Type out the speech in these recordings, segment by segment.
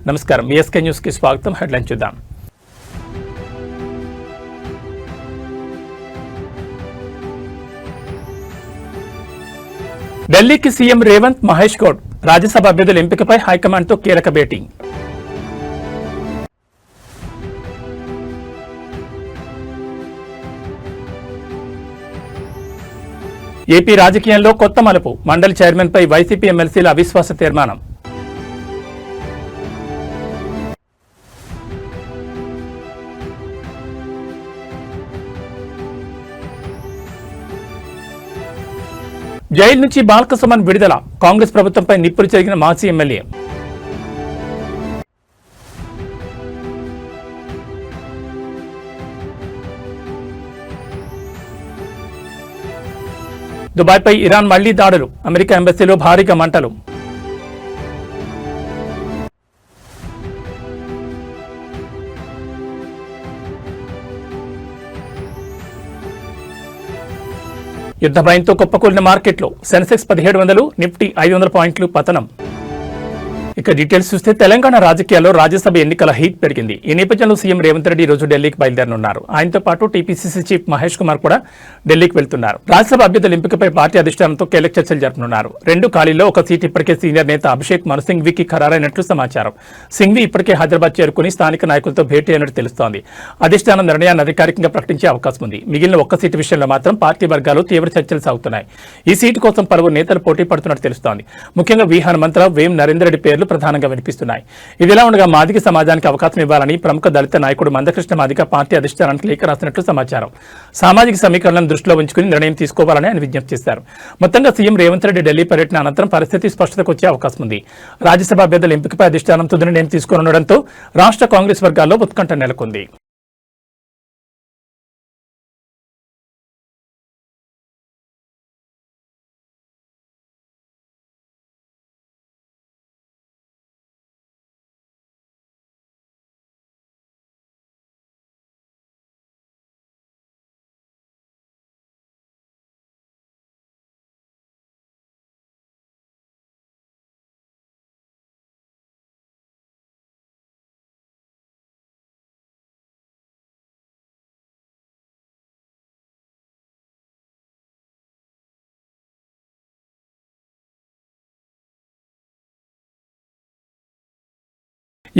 నమస్కారం. VSK news కి స్వాగతం. హెడ్లైన్ చూద్దాం. ఢిల్లీకి సీఎం రేవంత్, మహేష్ గౌడ్ రాజ్యసభ అభ్యర్థుల ఎంపికపై హైకమాండ్తో కీలక భేటీ. ఏపీ రాజకీయంలో కొత్త మలుపు. మండలి చైర్మన్ పై వైసీపీ ఎమ్మెల్సీల అవిశ్వాస తీర్మానం. జైలు నుంచి బాల్కసుమన్ విడుదల. కాంగ్రెస్ ప్రభుత్వంపై నిప్పులు చెరిగిన మాజీ ఎమ్మెల్యే. దుబాయ్పై ఇరాన్ మళ్లీ దాడులు. అమెరికా ఎంబసీలో భారీగా మంటలు. యుద్ధ భయంతో కుప్పకూలిన మార్కెట్లో సెన్సెక్స్ 1700, నిఫ్టీ 500 పాయింట్లు పతనం. ఇక డీటెయిల్స్ చూస్తే తెలంగాణ రాజకీయాల్లో రాజ్యసభ ఎన్నికల హీట్ పెరిగింది. ఈ నేపథ్యంలో సీఎం రేవంత్ రెడ్డి రోజు ఢిల్లీకి బయలుదేరనున్నారు. ఆయనతో పాటు టీపీసీసీ చీఫ్ మహేష్ కుమార్ కూడా ఢిల్లీకి వెళ్తున్నారు. రాజ్యసభ అభ్యర్థుల ఎంపికపై పార్టీ అధిష్టానంతో కీలక చర్చలు జరపనున్నారు. 2 ఖాళీల్లో ఒక సీటు ఇప్పటికే సీనియర్ నేత అభిషేక్ మను సింఘ్వీకి ఖరారైనట్లు సమాచారం. సింఘ్వీ ఇప్పటికే హైదరాబాద్ చేరుకుని స్థానిక నాయకులతో భేటీ అయినట్టు తెలుస్తోంది. అధిష్టానం నిర్ణయాన్ని అధికారికంగా ప్రకటించే అవకాశం ఉంది. మిగిలిన ఒక్క సీటు విషయంలో మాత్రం పార్టీ వర్గాలు తీవ్ర చర్చలు సాగుతున్నాయి. ఈ సీటు కోసం పలువురు నేతలు పోటీ పడుతున్నట్టు తెలుస్తోంది. ముఖ్యంగా వి హనుమంతరావు, వేం నరేందర్ రెడ్డి పేర్లు ప్రధానంగా వినిపిస్తున్నాయి. ఇదిలా ఉండగా మాదిగ సమాజానికి అవకాశం ఇవ్వాలని ప్రముఖ దళిత నాయకుడు మందకృష్ణ మాదిగ పార్టీ అధిష్టానానికి లేఖ రాసినట్లు సమాచారం. సామాజిక సమీకరణలను దృష్టిలో ఉంచుకుని నిర్ణయం తీసుకోవాలని ఆయన విజ్ఞప్తి చేశారు. మొత్తంగా సీఎం రేవంత్ రెడ్డి ఢిల్లీ పర్యటన అనంతరం పరిస్థితి స్పష్టతకు వచ్చే అవకాశం ఉంది. రాజ్యసభ అభ్యర్థుల ఎంపికపై అధిష్టానం తుది నిర్ణయం తీసుకోనుండడంతో రాష్ట్ర కాంగ్రెస్ వర్గాల్లో ఉత్కంఠ నెలకొంది.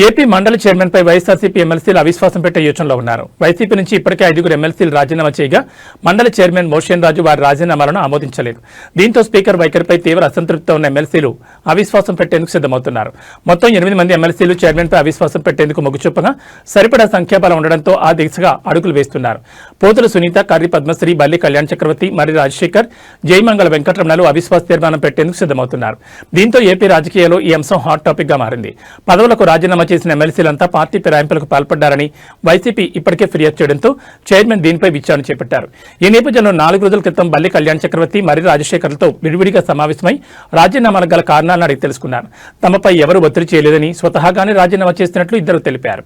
ఏపీ మండలి చైర్మన్ పై వైఎస్ఆర్సీపీ ఎమ్మెల్సీలు అవిశ్వాసం పెట్టే యోచనలో ఉన్నారు. వైసీపీ నుంచి ఇప్పటికే 5 ఎమ్మెల్సీలు రాజీనామా చేయగా మండలి చైర్మన్ మోషన్ రాజు వారి రాజీనామాలను ఆమోదించలేదు. దీంతో స్పీకర్ వైఖరిపై తీవ్ర అసంతృప్తితో ఉన్న ఎమ్మెల్సీలు అవిశ్వాసం పెట్టేందుకు సిద్దమవుతున్నారు. మొత్తం 8 మంది ఎమ్మెల్సీలు చైర్మన్ పై అవిశ్వాసం పెట్టేందుకు మొగ్గు చూపగా సరిపడా సంఖ్యాబలం ఉండడంతో ఆ దిశగా అడుగులు వేస్తున్నారు. పోతుల సునీత, కర్రి పద్మశ్రీ, బల్లి కళ్యాణ్ చక్రవర్తి, మరి రాజశేఖర్, జయమంగళ వెంకటరమణలు అవిశ్వాస తీర్మానం పెట్టేందుకు సిద్దమవుతున్నారు. దీంతో ఏపీ రాజకీయాల్లో ఈ అంశం హాట్ టాపిక్ గా మారింది. పదవులకు రాజీనామా చేసిన ఎమ్మెల్సీలంతా పార్టీ ఫిరాయింపులకు పాల్పడ్డారని వైసీపీ ఇప్పటికే ఫిర్యాదు చేయడంతో చైర్మన్ దీనిపై విచారణ చేపట్టారు. ఈ నేపథ్యంలో 4 రోజుల క్రితం బల్లి కళ్యాణ్ చక్రవర్తి, మరి రాజశేఖర్లతో విడివిడిగా సమావేశమై రాజీనామాలకు గల కారణాలను అడిగి తెలుసుకున్నారు. తమపై ఎవరూ ఒత్తిడి చేయలేదని, స్వతహాగానే రాజీనామా చేస్తున్నట్లు ఇద్దరు తెలిపారు.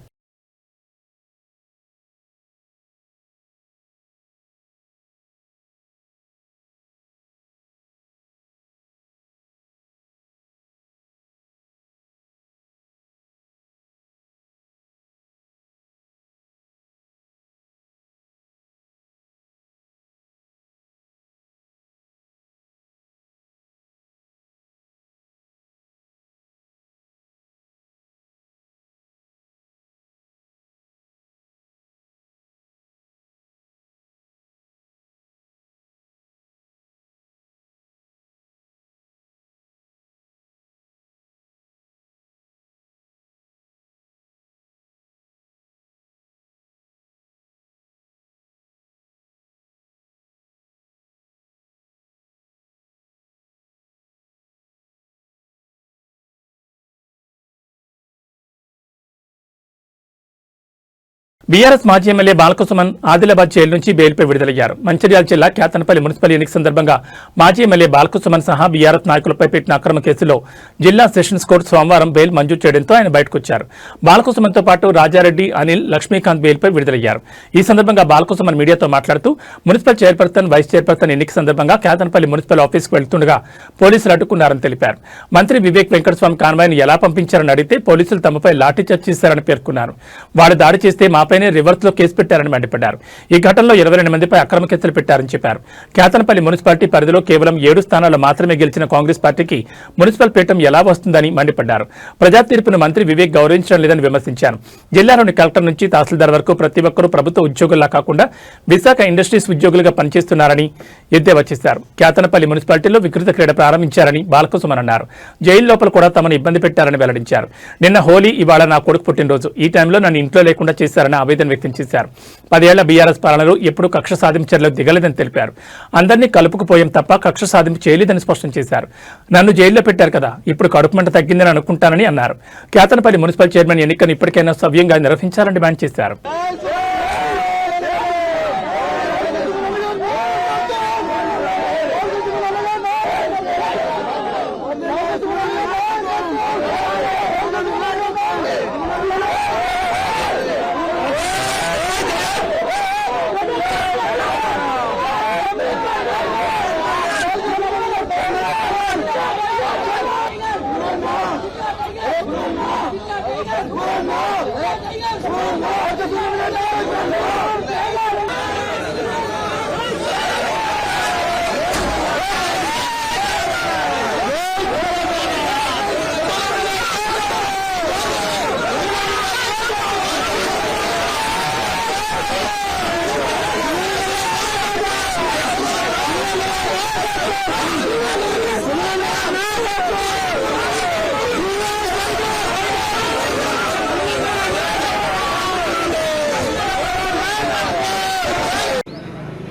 బీఆర్ఎస్ మాజీ ఎమ్మెల్యే బాలకసుమన్ ఆదిలాబాద్ జైలు నుంచి బెయిల్పై విడుదలయ్యారు. మంచిర్యాల జిల్లా కేతనపల్లి మున్సిపల్ ఎన్నిక సందర్భంగా మాజీ ఎమ్మెల్యే బాలకసుమన్ సహా బీఆర్ఎస్ నాయకులపై పెట్టిన అక్రమ కేసులో జిల్లా సెషన్స్ కోర్టు సోమవారం బెయిల్ మంజూరు చేయడంతో ఆయన బయటకొచ్చారు. బాలకసుమన్తో పాటు రాజారెడ్డి, అనిల్, లక్ష్మీకాంత్ బెయిల్పై విడుదలయ్యారు. ఈ సందర్భంగా బాలకసుమన్ మీడియాతో మాట్లాడుతూ మున్సిపల్ చైర్పర్సన్, వైస్ చైర్పర్సన్ ఎన్నిక సందర్భంగా కేతనపల్లి మున్సిపల్ ఆఫీస్కు వెళ్తుండగా పోలీసులు అడ్డుకున్నారని తెలిపారు. మంత్రి వివేక్ వెంకటస్వామి కాన్వాయ్ను ఎలా పంపించారని అడిగితే పోలీసులు తమపై లాఠీచార్జ్ చేశారని పేర్కొన్నారు. వాడు దాడి చేస్తే మాపైనే రివర్స్ లో కేసు పెట్టారని మండిపడ్డారు. ఈ ఘటనలో 22 మందిపై అక్రమ కేసులు పెట్టారని చెప్పారు. కేతనపల్లి మున్సిపాలిటీ పరిధిలో కేవలం 7 స్థానాల్లో మాత్రమే గెలిచిన కాంగ్రెస్ పార్టీకి మున్సిపల్ పీఠం ఎలా వస్తుందని మండిపడ్డారు. ప్రజా తీర్పును మంత్రి వివేక్ గౌరవించడం లేదని విమర్శించారు. జిల్లాలోని కలెక్టర్ నుంచి తహసీల్దార్ వరకు ప్రతి ఒక్కరూ ప్రభుత్వ ఉద్యోగుల్లా కాకుండా విశాఖ ఇండస్ట్రీస్ ఉద్యోగులుగా పనిచేస్తున్నారని ఎద్దేవా చేశారు. కేతనపల్లి మున్సిపాలిటీలో వికృత క్రీడ ప్రారంభించారని బాలకసుమన్ అన్నారు. జైలు లోపల కూడా తమను ఇబ్బంది పెట్టారని వెల్లడించారు. నిన్న హోలీ, ఇవాళ నా కొడుకు పుట్టినరోజు. ఈ టైంలో నన్ను ఇంట్లో లేకుండా చేశారని ఆవేదన వ్యక్తం చేశారు. 10 ఏళ్ల బీఆర్ఎస్ పాలనలో ఎప్పుడూ కక్ష సాధింపు చర్యలు దిగలేదని తెలిపారు. అందరినీ కలుపుకుపోయాం తప్ప కక్ష సాధింపు చేయలేదని స్పష్టం చేశారు. నన్ను జైల్లో పెట్టారు కదా, ఇప్పుడు కడుపు మంట తగ్గిందని అనుకుంటానని అన్నారు. కేతనపల్లి మున్సిపల్ చైర్మన్ ఎన్నికను ఇప్పటికైనా సవ్యంగా నిర్వహించాలని డిమాండ్ చేశారు.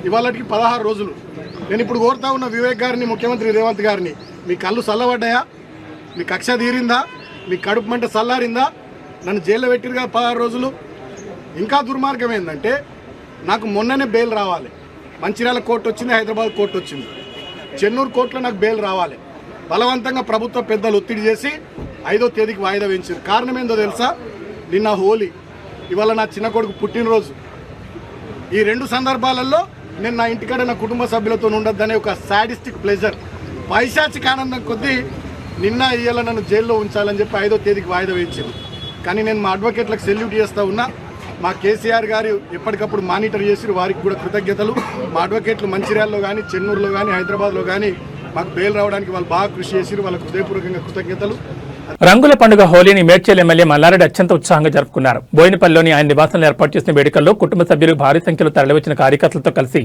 ఇవాళకి 16 రోజులు. నేను ఇప్పుడు కోరుతా ఉన్న వివేక్ గారిని, ముఖ్యమంత్రి రేవంత్ గారిని, మీ కళ్ళు చల్లబడ్డాయా? మీ కక్ష తీరిందా? మీ కడుపు మంట చల్లారిందా? నన్ను జైల్లో పెట్టిరుగా 16 రోజులు. ఇంకా దుర్మార్గం ఏంటంటే నాకు మొన్ననే బెయిల్ రావాలి. మంచిర్యాల కోర్టు వచ్చింది, హైదరాబాద్ కోర్టు వచ్చింది, చెన్నూరు కోర్టులో నాకు బెయిల్ రావాలి. బలవంతంగా ప్రభుత్వ పెద్దలు ఒత్తిడి చేసి 5వ తేదీకి వాయిదా వేయించారు. కారణం ఏందో తెలుసా? నిన్న హోలీ, ఇవాళ నా చిన్న కొడుకు పుట్టినరోజు. ఈ 2 సందర్భాలలో నేను నా ఇంటికాడ నా కుటుంబ సభ్యులతో ఉండొద్దనే ఒక సాడిస్టిక్ ప్లెజర్, పైశాచిక ఆనందం కొద్దీ నిన్న ఇయ్యాల నన్ను జైల్లో ఉంచాలని చెప్పి 5వ తేదీకి వాయిదా వేయించారు. కానీ నేను మా అడ్వకేట్లకు సెల్యూట్ చేస్తూ ఉన్నా. మా కేసీఆర్ గారు ఎప్పటికప్పుడు మానిటర్ చేసి వారికి కూడా కృతజ్ఞతలు. మా అడ్వకేట్లు మంచిర్యాలలో కానీ, చెన్నూరులో కానీ, హైదరాబాద్లో కానీ మాకు బెయిల్ రావడానికి వాళ్ళు బాగా కృషి చేసి వాళ్ళకు హృదయపూర్వకంగా కృతజ్ఞతలు. రంగుల పండుగ హోలీని మేడ్చల్ ఎమ్మెల్యే మల్లారెడ్డి అత్యంత ఉత్సాహంగా జరుపుకున్నారు. బోయినపల్లిలోని ఆయన నివాసంలో ఏర్పాటు చేసిన వేడుకల్లో కుటుంబ సభ్యులు భారీ సంఖ్యలో తరలివచ్చిన కార్యకర్తలతో కలిసి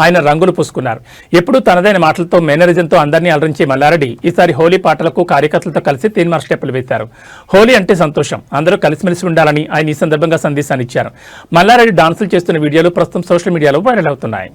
ఆయన రంగులు పూసుకున్నారు. ఎప్పుడూ తనదైన మాటలతో, మేనరిజంతో అందరినీ అలరించే మల్లారెడ్డి ఈసారి హోలీ పాటలకు కార్యకర్తలతో కలిసి తీన్మార్ స్టెప్పులు వేశారు. హోలీ అంటే సంతోషం, అందరూ కలిసిమెలిసి ఉండాలని ఆయన ఈ సందర్భంగా సందేశాన్ని ఇచ్చారు. మల్లారెడ్డి డాన్సులు చేస్తున్న వీడియోలు ప్రస్తుతం సోషల్ మీడియాలో వైరల్ అవుతున్నాయి.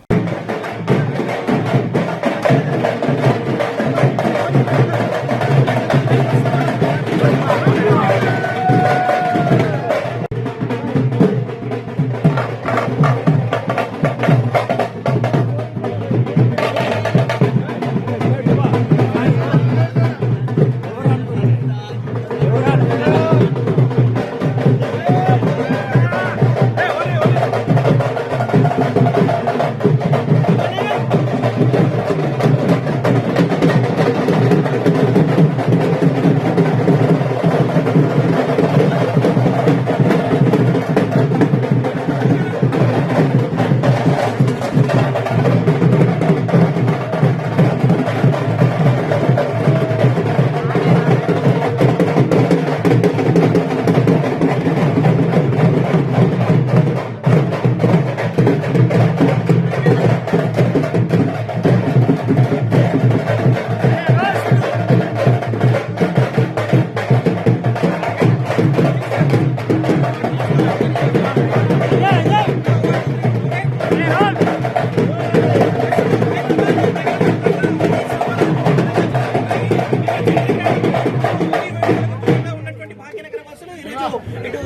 ఉన్నటువంటి భాగ్యనగర బస్సులు ఈరోజు ఇటు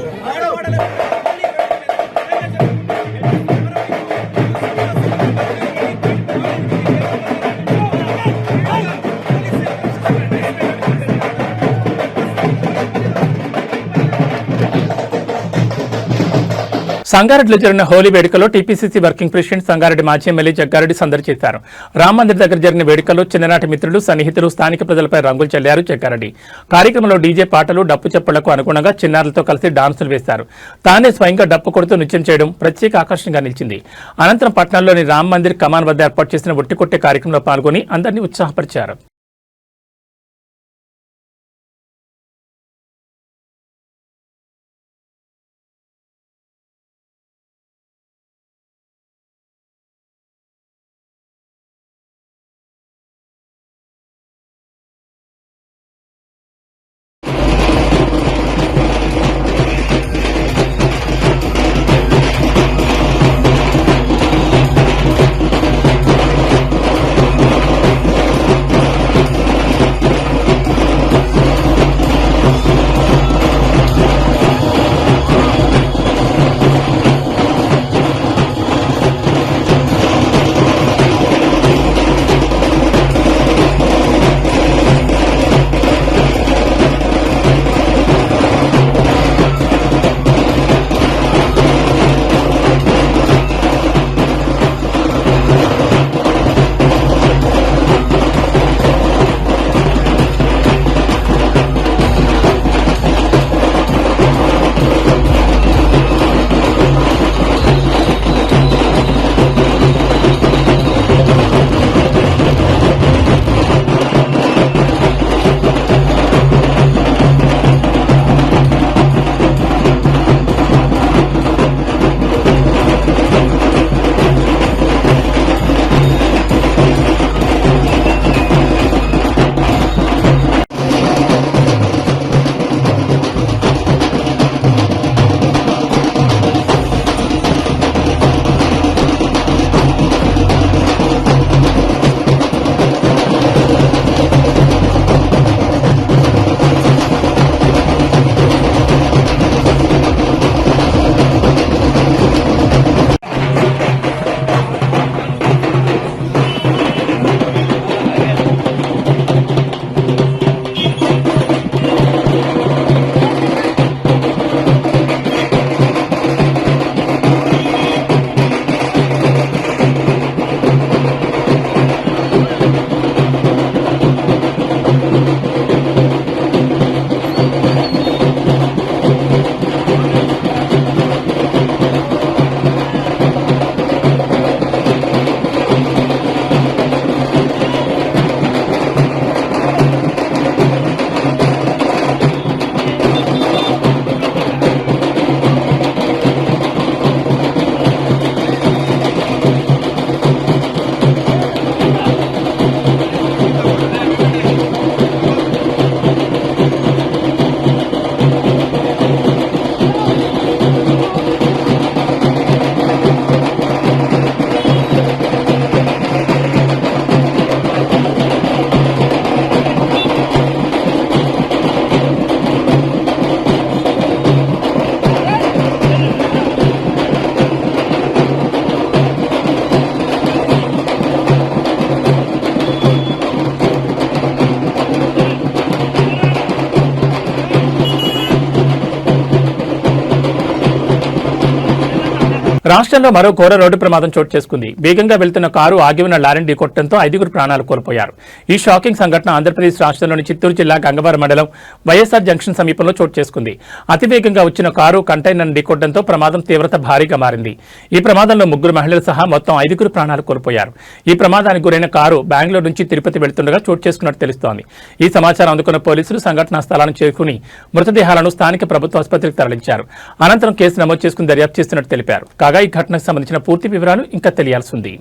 సంగారెడ్డిలో జరిగిన హోలీ వేడుకలో టీపీసీసీ వర్కింగ్ ప్రెసిడెంట్ సంగారెడ్డి మాజీ ఎమ్మెల్యే జగ్గారెడ్డి సందడి చేశారు. రామ్ మందిర్ దగ్గర జరిగిన వేడుకల్లో చిన్ననాటి మిత్రులు, సన్నిహితులు, స్థానిక ప్రజలపై రంగులు చల్లారు జగ్గారెడ్డి. కార్యక్రమంలో డీజే పాటలు, డప్పు చప్పుళ్లకు అనుగుణంగా చిన్నారులతో కలిసి డాన్సులు వేశారు. తానే స్వయంగా డప్పు కొడుతూ నృత్యం చేయడం ప్రత్యేక ఆకర్షణగా నిలిచింది. అనంతరం పట్టణంలోని రామ్ మందిర్ కమాన్ వద్ద ఏర్పాటు చేసిన ఒట్టి కొట్టే కార్యక్రమంలో పాల్గొని అందరినీ ఉత్సాహపరిచారు. రాష్ట్రంలో మరో ఘోర రోడ్డు ప్రమాదం చోటు చేసుకుంది. వేగంగా వెళ్తున్న కారు ఆగి ఉన్న లారీని ఢీకొట్టడంతో 5గురు ప్రాణాలు కోల్పోయారు. ఈ షాకింగ్ సంఘటన ఆంధ్రప్రదేశ్ రాష్ట్రంలోని చిత్తూరు జిల్లా గంగవరం మండలం వైఎస్ఆర్ జంక్షన్ సమీపంలో చోటు చేసుకుంది. అతివేగంగా వచ్చిన కారు కంటైనర్ను ఢీకొట్టడంతో ప్రమాదం తీవ్రత భారీగా మారింది. ఈ ప్రమాదంలో 3 మహిళలు సహా మొత్తం 5గురు ప్రాణాలు కోల్పోయారు. ఈ ప్రమాదానికి గురైన కారు బెంగళూరు నుంచి తిరుపతి వెళ్తుండగా చోటు చేసుకున్నట్టు తెలుస్తోంది. ఈ సమాచారం అందుకున్న పోలీసులు సంఘటనా స్థలానికి చేరుకుని మృతదేహాలను స్థానిక ప్రభుత్వ ఆసుపత్రికి తరలించారు. అనంతరం కేసు నమోదు చేసుకుని దర్యాప్తు చేస్తున్నట్టు తెలిపారు. కాగా ఈ ఘటనకు సంబంధించిన పూర్తి వివరాలు ఇంకా తెలియాల్సి ఉంది.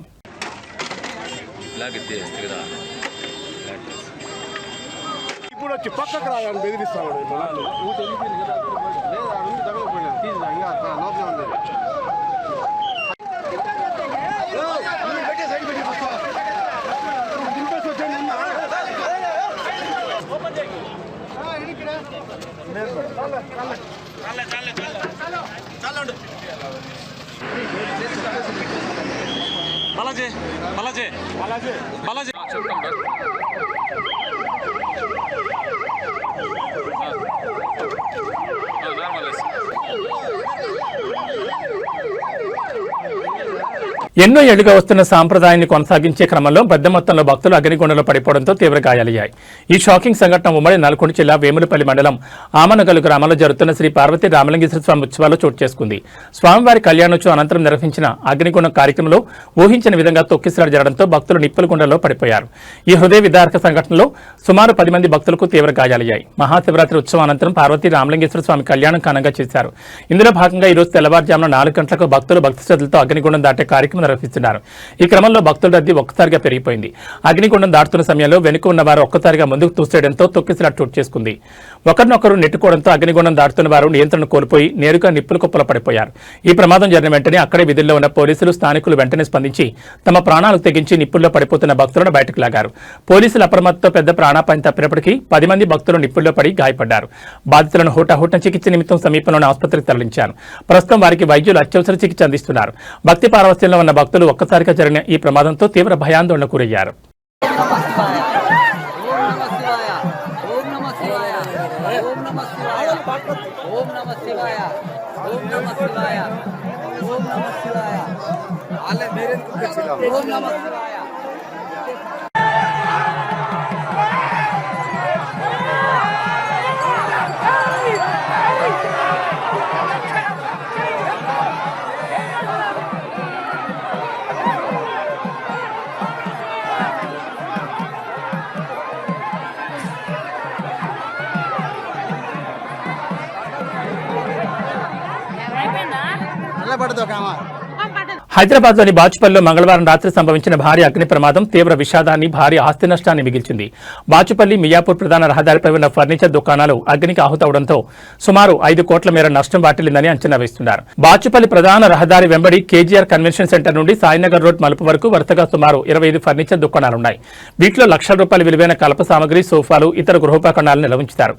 బాలాజీ బాలాజీ బాలాజీ బాలాజీ చెప్తాం నార్మల్ ఎన్నో ఏళ్లుగా వస్తున్న సాంప్రదాయాన్ని కొనసాగించే క్రమంలో పెద్ద మొత్తంలో భక్తులు అగ్నిగుండంలో పడిపోవడంతో తీవ్ర గాయాలయ్యాయి. ఈ షాకింగ్ సంఘటన ఉమ్మడి నల్గొండ జిల్లా వేములపల్లి మండలం ఆమనగల్లు గ్రామంలో జరుగుతున్న శ్రీ పార్వతీ రామలింగేశ్వర స్వామి ఉత్సవాల్లో చోటు చేసుకుంది. స్వామివారి కళ్యాణోత్సవం అనంతరం నిర్వహించిన అగ్నిగుండం కార్యక్రమంలో ఊహించిన విధంగా తొక్కిసలాట జరగడంతో భక్తులు నిప్పుల గుండంలో పడిపోయారు. ఈ హృదయ విదారక సంఘటనలో సుమారు 10 మంది భక్తులకు తీవ్ర గాయాలయ్యాయి. మహాశివరాత్రి ఉత్సవం అనంతరం పార్వతీ రామలింగేశ్వర స్వామి కళ్యాణం ఘనంగా చేశారు. ఇందులో భాగంగా ఈ రోజు తెల్లవారుజామున 4 గంటలకు భక్తులు భక్తి శ్రద్ధలతో అగ్నిగుండం దాటే కార్యక్రమం నిర్వహిస్తున్నారు. ఈ క్రమంలో భక్తుల రద్దీ ఒక్కసారిగా పెరిగిపోయింది. అగ్నిగుండం దాటుతున్న సమయంలో వెనుక ఉన్న వారు ఒక్కసారిగా ముందుకు తూసేయడంతో తొక్కిసలాట చోటు చేసుకుంది. ఒకరినొకరు నెట్టుకోవడంతో అగ్నిగుండం దాటుతున్న వారు నియంత్రణ కోల్పోయి నేరుగా నిప్పుల కుప్పలో పడిపోయారు. ఈ ప్రమాదం జరిగిన వెంటనే అక్కడే విధుల్లో ఉన్న పోలీసులు స్థానికులు వెంటనే స్పందించి తమ ప్రాణాలు తెగించి నిప్పుల్లో పడిపోతున్న భక్తులను బయటకు లాగారు. పోలీసుల అప్రమత్తతో పెద్ద ప్రాణాపాయం తప్పినప్పటికీ 10 మంది భక్తులు నిప్పుల్లో పడి గాయపడ్డారు. బాధితులను హుటాహుటిన చికిత్స నిమిత్తం సమీపంలోని ఆసుపత్రికి తరలించారు. ప్రస్తుతం వారికి వైద్యులు అత్యవసర చికిత్స అందిస్తున్నారు. భక్తి పారవస్యంలో ఉన్న భక్తులు ఒక్కసారిగా జరిగిన ఈ ప్రమాదంతో తీవ్ర భయాందోళనకు గురయ్యారు. హైదరాబాద్లోని బాచుపల్లిలో మంగళవారం రాత్రి సంభవించిన భారీ అగ్ని ప్రమాదం తీవ్ర విషాదాన్ని, భారీ ఆస్తి నష్టాన్ని మిగిల్చింది. బాచుపల్లి మియాపూర్ ప్రధాన రహదారిపై ఉన్న ఫర్నిచర్ దుకాణాలు అగ్నికి ఆహుతవడంతో సుమారు 5 కోట్ల మేర నష్టం వాటిల్లిందని అంచనా వేస్తున్నారు. బాచుపల్లి ప్రధాన రహదారి వెంబడి కేజీఆర్ కన్వెన్షన్ సెంటర్ నుండి సాయినగర్ రోడ్ మలుపు వరకు వరుసగా సుమారు 25 ఫర్నిచర్ దుకాణాలున్నాయి. వీటిలో లక్షల రూపాయల విలువైన కలప సామగ్రి, సోఫాలు, ఇతర గృహోపకరణాలను నిల్వించారు.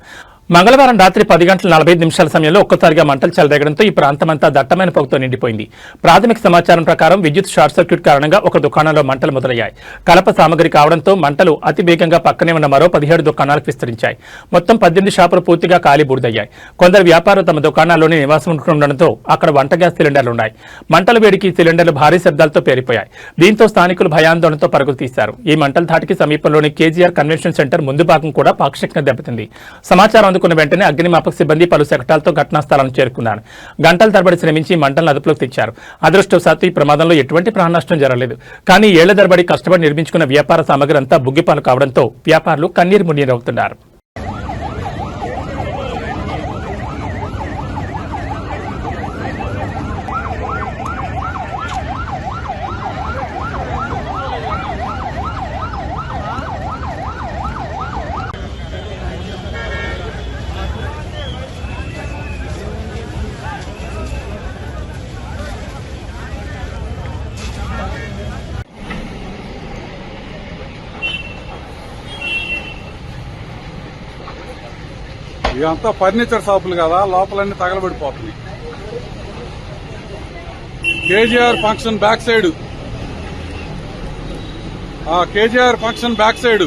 మంగళవారం రాత్రి 10 గంటల 45 నిమిషాల సమయంలో ఒక్కసారిగా మంటలు చెలరేగడంతో ఈ ప్రాంతమంతా దట్టమైన పొగతో నిండిపోయింది. ప్రాథమిక సమాచారం ప్రకారం విద్యుత్ షార్ట్ సర్క్యూట్ కారణంగా ఒక దుకాణంలో మంటలు మొదలయ్యాయి. కలప సామగ్రి కావడంతో మంటలు అతి వేగంగా పక్కనే ఉన్న మరో 17 దుకాణాలకు విస్తరించాయి. మొత్తం 18 షాపులు పూర్తిగా కాలి బూడిదయ్యాయి. కొందరు వ్యాపారులు తమ దుకాణాల్లోనే నివాసం ఉంటుండటంతో అక్కడ వంట గ్యాస్ సిలిండర్లున్నాయి. మంటల వేడికి సిలిండర్లు భారీ శబ్దాలతో పేరిపోయాయి. దీంతో స్థానికులు భయాందోళనతో పరుగులు తీశారు. ఈ మంటల ధాటికి సమీపంలోని కేజీఆర్ కన్వెన్షన్ సెంటర్ ముందు భాగం కూడా పాక్షికంగా దెబ్బతింది. సమాచారం అందుకున్న వెంటనే అగ్నిమాపక సిబ్బంది పలు శకటాలతో ఘటనా స్థలాన్ని చేరుకున్నారు. గంటల తరబడి శ్రమించి మంటలను అదుపులోకి తెచ్చారు. అదృష్టవశాత్తు ఈ ప్రమాదంలో ఎటువంటి ప్రాణ నష్టం జరగలేదు. కానీ ఏళ్ల తరబడి కష్టపడి నిర్మించుకున్న వ్యాపార సామగ్రి అంతా బుగ్గిపాలు కావడంతో వ్యాపారులు కన్నీరు మున్నీరవుతున్నారు. ఇదంతా ఫర్నిచర్ షాపులు కదా, లోపలన్నీ తగలబడిపోతున్నాయి. KGR function back side, KGR function back side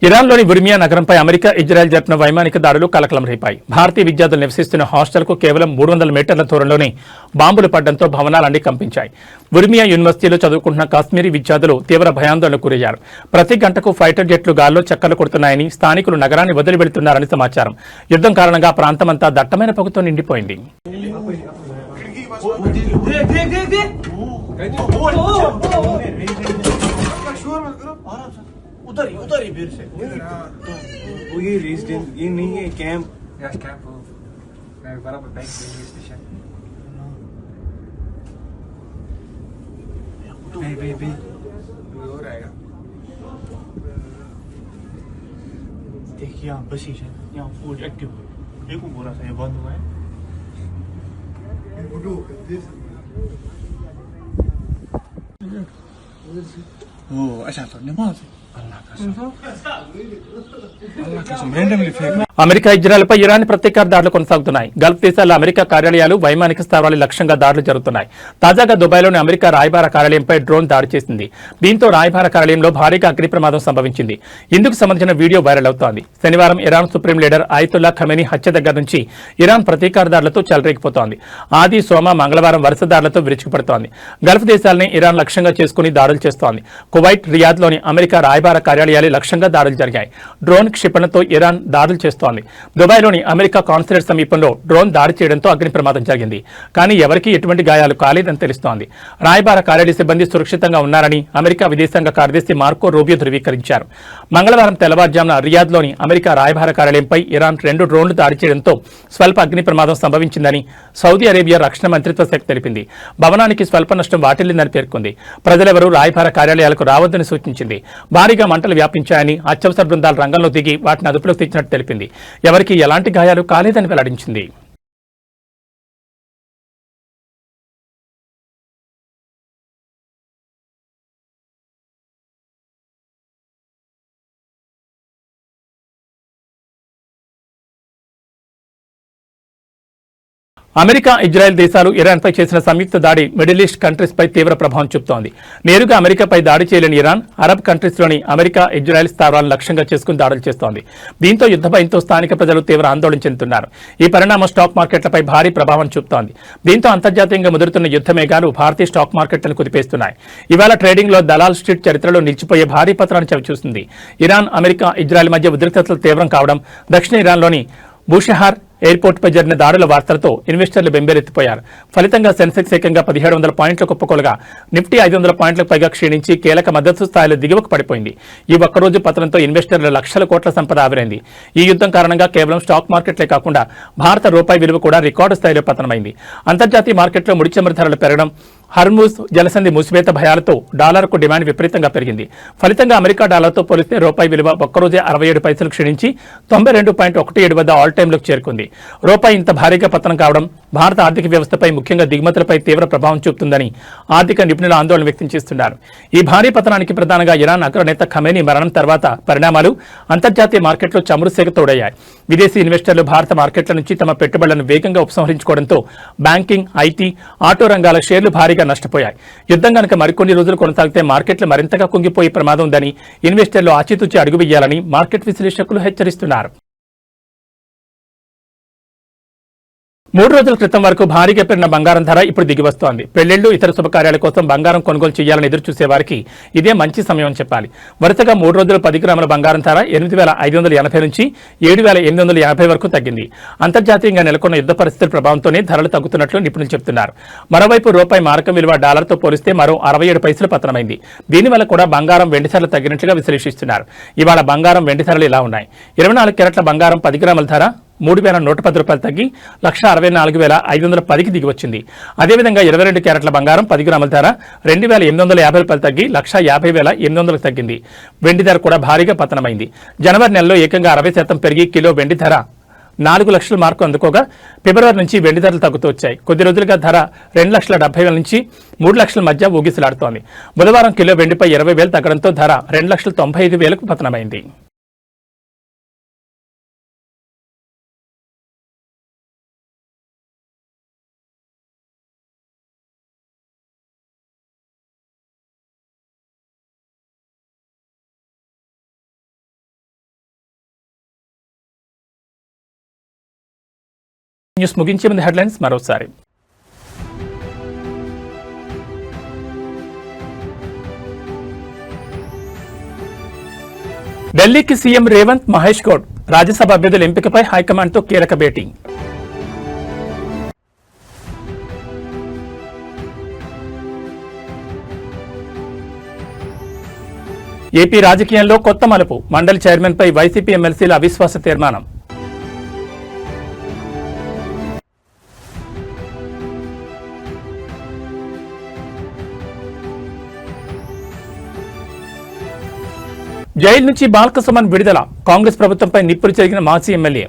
ఇరాన్లోని ఉర్మియా నగరంపై అమెరికా, ఇజ్రాయెల్ జరిపిన వైమానిక దాడులు కలకలం రేపాయి. భారతీయ విద్యార్థులు నివసిస్తున్న హాస్టల్కు కేవలం 300 మీటర్ల దూరంలోనే బాంబులు పడడంతో భవనాలన్నీ కంపించాయి. ఉర్మియా యూనివర్సిటీలో చదువుకుంటున్న కాశ్మీరీ విద్యార్థులు తీవ్ర భయాందోళనకు గురయ్యారు. ప్రతి గంటకు ఫైటర్ జెట్లు గాల్లో చక్కర్లు కొడుతున్నాయని, స్థానికులు నగరాన్ని వదిలి వెళుతున్నారని సమాచారం. యుద్ధం కారణంగా ప్రాంతమంతా దట్టమైన పొగతో నిండిపోయింది. उधर ही फिर से तो वो ये रेजिडेंस ये नहीं है कैंप यस कैंप मैं बराबर बैक रेलवे स्टेशन बे हो रहेगा देखिए यहाँ बसी है, यहाँ फूड एक्टिव है, देखो पूरा सा ये बंद हुआ है। Oh, अच्छा तो नमाज अल्लाह कसम अल्लाह कसम randomly fake అమెరికా ఇజ్రాయెల్పై ఇరాన్ ప్రతీకార దాడులు కొనసాగుతున్నాయి. గల్ఫ్ దేశాల్లో అమెరికా కార్యాలయాలు, వైమానిక స్థావరాలు లక్ష్యంగా దాడులు జరుగుతున్నాయి. తాజాగా దుబాయ్లోని అమెరికా రాయబార కార్యాలయంపై డ్రోన్ దాడి చేసింది. దీంతో రాయబార కార్యాలయంలో భారీగా అగ్ని ప్రమాదం సంభవించింది. ఇందుకు సంబంధించిన వీడియో వైరల్ అవుతోంది. శనివారం Iran supreme leader Ayatollah Khamenei హత్య దగ్గర నుంచి ఇరాన్ ప్రతీకార దాడులతో చెలరేగిపోతోంది. ఆది, సోమ, మంగళవారం వరుస దాడులతో విరుచుకుపడుతోంది. గల్ఫ్ దేశాలని ఇరాన్ లక్ష్యంగా చేసుకుని దాడులు చేస్తోంది. కువైట్, రియాద్లోని అమెరికా రాయబార కార్యాలయాలు లక్ష్యంగా దాడులు జరిగాయి. డ్రోన్ క్షిపణితో ఇరాన్ దాడులు చేస్తోంది. దుబాయ్లోని అమెరికా కాన్సులేట్ సమీపంలో డ్రోన్ దాడి చేయడంతో అగ్ని ప్రమాదం జరిగింది. కానీ ఎవరికీ ఎటువంటి గాయాలు కాలేదని తెలుస్తోంది. రాయబార కార్యాలయ సిబ్బంది సురక్షితంగా ఉన్నారని అమెరికా విదేశాంగ కార్యదర్శి మార్కో రూబియో ధృవీకరించారు. మంగళవారం తెల్లవారుజామున రియాద్లోని అమెరికా రాయబార కార్యాలయంపై ఇరాన్ 2 డ్రోన్లు దాడి చేయడంతో స్వల్ప అగ్ని ప్రమాదం సంభవించిందని సౌదీ అరేబియా రక్షణ మంత్రిత్వ శాఖ తెలిపింది. భవనానికి స్వల్ప నష్టం వాటిల్లిందని పేర్కొంది. ప్రజలెవరూ రాయబార కార్యాలయాలకు రావద్దని సూచించింది. భారీగా మంటలు వ్యాపించాయని అత్యవసర బృందాలు రంగంలో దిగి వాటిని అదుపులోకి తెచ్చినట్టు తెలిపింది. ఎవరికీ ఎలాంటి గాయాలు కాలేదని వెల్లడించింది. అమెరికా, ఇజ్రాయెల్ దేశాలు ఇరాన్పై చేసిన సంయుక్త దాడి మిడిల్ ఈస్ట్ కంట్రీస్ పై తీవ్ర ప్రభావం చూపుతోంది. నేరుగా అమెరికాపై దాడి చేయలేని ఇరాన్ అరబ్ కంట్రీస్లోని అమెరికా, ఇజ్రాయెల్ స్థావరాలను లక్ష్యంగా చేసుకుని దాడులు చేస్తోంది. దీంతో యుద్ధ భయంతో స్థానిక ప్రజలు తీవ్ర ఆందోళన చెందుతున్నారు. ఈ పరిణామం స్టాక్ మార్కెట్లపై భారీ ప్రభావం చూపుతోంది. దీంతో అంతర్జాతీయంగా ముదురుతున్న యుద్ధ మేఘాలు భారతీయ స్టాక్ మార్కెట్లను కుదిపేస్తున్నాయి. ఇవాళ ట్రేడింగ్లో దలాల్ స్ట్రీట్ చరిత్రలో నిలిచిపోయే భారీ పతనాన్ని చవిచూస్తుంది. ఇరాన్, అమెరికా, ఇజ్రాయెల్ మధ్య ఉద్రిక్తతలు తీవ్రం కావడం, దక్షిణ ఇరాన్లోని బూషహార్ ఎయిర్పోర్టుపై జరిగిన దాడుల వార్తలతో ఇన్వెస్టర్లు బెంబేలెత్తిపోయారు. ఫలితంగా సెన్సెక్స్ ఏకంగా 1700 పాయింట్లు కుప్పకొలగా నిఫ్టీ 500 పాయింట్లకు పైగా క్షీణించి కీలక మద్దతు స్థాయిలో దిగువకు పడిపోయింది. ఈ ఒక్కరోజు పతనంతో ఇన్వెస్టర్ల లక్షల కోట్ల సంపద ఆవిరైంది. ఈ యుద్ధం కారణంగా కేవలం స్టాక్ మార్కెట్లే కాకుండా భారత రూపాయి విలువ కూడా రికార్డు స్థాయిలో పతనమైంది. అంతర్జాతీయ మార్కెట్లో ముడి చమురు ధరలు పెరగడం, హర్మూజ్ జలసంధి మూసివేత భయాలతో డాలర్కు డిమాండ్ విపరీతంగా పెరిగింది. ఫలితంగా అమెరికా డాలర్తో పోలిస్తే రూపాయి విలువ ఒక్కరోజే 67 పైసలు క్షీణించి 92.17 వద్ద ఆల్ టైంలోకి చేరుకుంది. రూపాయి ఇంత భారీగా పతనం కావడం భారత ఆర్థిక వ్యవస్థపై, ముఖ్యంగా దిగుమతులపై తీవ్ర ప్రభావం చూపుతుందని ఆర్థిక నిపుణులు ఆందోళన వ్యక్తం చేస్తున్నారు. ఈ భారీ పతనానికి ప్రధానంగా ఇరాన్ అగ్రనేత ఖమేనీ మరణం తర్వాత పరిణామాలు అంతర్జాతీయ మార్కెట్లో చమురు సేగ తోడయ్యాయి. విదేశీ ఇన్వెస్టర్లు భారత మార్కెట్ల నుంచి తమ పెట్టుబడులను వేగంగా ఉపసంహరించుకోవడంతో బ్యాంకింగ్, ఐటీ, ఆటో రంగాల షేర్లు భారీగా నష్టపోయాయి. యుద్ధం కనుక మరికొన్ని రోజులు కొనసాగితే మార్కెట్లు మరింతగా కుంగిపోయే ప్రమాదం ఉందని ఇన్వెస్టర్లు ఆచితూచి అడుగు వేయాలని మార్కెట్ విశ్లేషకులు హెచ్చరిస్తున్నారు. 3 రోజుల క్రితం వరకు భారీగా పెరిగిన బంగారం ధర ఇప్పుడు దిగివస్తోంది. పెళ్లిళ్లు, ఇతర శుభకార్యాల కోసం బంగారం కొనుగోలు చేయాలని ఎదురు చూసేవారికి ఇదే మంచి సమయం అని చెప్పాలి. వరుసగా 3 రోజులు 10 గ్రాముల బంగారం ధర 8,580 నుంచి 7,850 వరకు తగ్గింది. అంతర్జాతీయంగా నెలకొన్న యుద్ధ పరిస్థితుల ప్రభావంతోనే ధరలు తగ్గుతున్నట్లు నిపుణులు చెబుతున్నారు. మరోవైపు రూపాయి మారకం విలువ డాలర్తో పోలిస్తే మరో 67 పైసలు పతనమైంది. దీనివల్ల కూడా బంగారం, వెండి ధరలు తగ్గినట్లుగా విశ్లేషిస్తున్నారు. ఇవాళ బంగారం, వెండి ధరలు ఇలా ఉన్నాయి. 24 క్యారెట్ల బంగారం 10 గ్రాముల ధర 3,110 రూపాయలు తగ్గి 1,64,510కి దిగి వచ్చింది. అదేవిధంగా 22 క్యారెట్ల బంగారం 10 గ్రాముల ధర 2,850 రూపాయలు తగ్గి 1,50,800కి తగ్గింది. వెండి ధర కూడా భారీగా పతనమైంది. జనవరి నెలలో ఏకంగా 60% పెరిగి కిలో వెండి ధర 4 లక్షల మార్కు అందుకోగా ఫిబ్రవరి నుంచి వెండి ధరలు తగ్గుతూ వచ్చాయి. కొద్ది రోజులుగా ధర 2,70,000 నుంచి 3 లక్షల మధ్య ఊగిసలాడుతోంది. బుధవారం కిలో వెండిపై 20,000 తగ్గడంతో ధర 2,95,000కు పతనమైంది. న్యూస్ ముగించే ముందు హెడ్లైన్స్ మరోసారి. ఢిల్లీకి సీఎం రేవంత్, మహేష్ గౌడ్ రాజ్యసభ అభ్యర్థుల ఎంపికపై హైకమాండ్తో కీలక భేటీ. ఏపీ రాజకీయాల్లో కొత్త మలుపు, మండలి చైర్మన్పై వైసీపీ ఎమ్మెల్సీల అవిశ్వాస తీర్మానం. జైలు నుంచి బాల్కసుమన్ విడుదల, కాంగ్రెస్ ప్రభుత్వంపై నిప్పులు చెరిగిన మాజీ ఎమ్మెల్యే.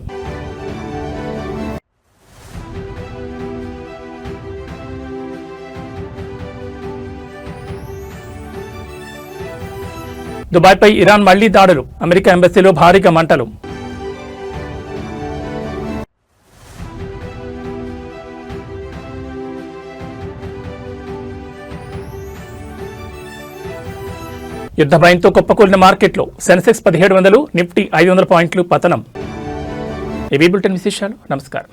దుబాయ్పై ఇరాన్ మళ్లీ దాడులు, అమెరికా ఎంబసీలో భారీగా మంటలు. యుద్ధ భయంతో కుప్పకూలిన మార్కెట్లో సెన్సెక్స్ 1700, నిఫ్టీ 500 పాయింట్లు పతనం. ఏబీ బులెటిన్ విశేషాలు. నమస్కారం.